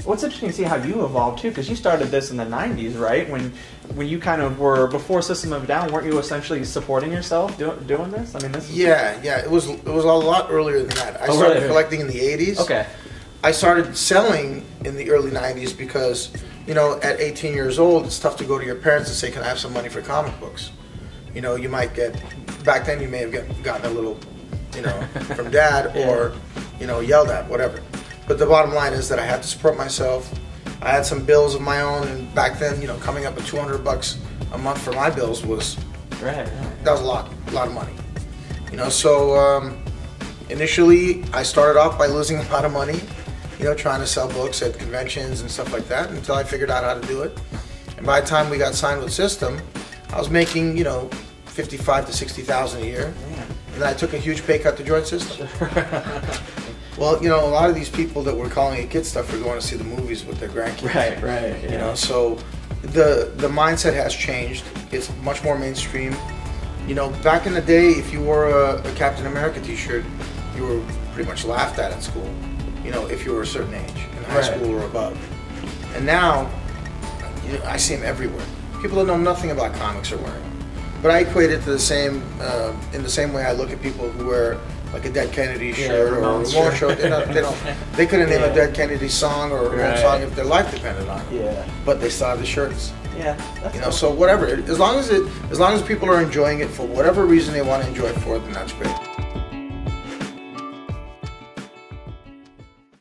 What's interesting to see how you evolved too, because you started this in the '90s, right? When you kind of were before System of a Down, weren't you essentially supporting yourself doing this? I mean, this. Yeah. It was a lot earlier than that. I started collecting in the '80s. Okay. I started selling in the early '90s because, you know, at 18 years old, it's tough to go to your parents and say, "Can I have some money for comic books?" You know, you might get back then. You may have gotten a little, you know, from dad or, you know, yelled at, whatever. But the bottom line is that I had to support myself. I had some bills of my own, and back then, you know, coming up with $200 a month for my bills was that was a lot of money. You know, so initially I started off by losing a lot of money, you know, trying to sell books at conventions and stuff like that until I figured out how to do it. And by the time we got signed with System, I was making, you know, $55,000 to $60,000 a year, and then I took a huge pay cut to join System. Well, you know, a lot of these people that were calling it kid stuff were going to see the movies with their grandkids. Right. You know, so the mindset has changed. It's much more mainstream. You know, back in the day, if you wore a Captain America T-shirt, you were pretty much laughed at in school. You know, if you were a certain age, in high school or above. And now, you know, I see them everywhere. People that know nothing about comics are wearing them. But I equate it to the same, in the same way I look at people who wear like a Dead Kennedy shirt or a Ramon shirt. They couldn't name a Dead Kennedy song or a Ramon song if their life depended on it. But they still have the shirts. That's you know, so whatever. As long as people are enjoying it for whatever reason they want to enjoy it for, then that's great.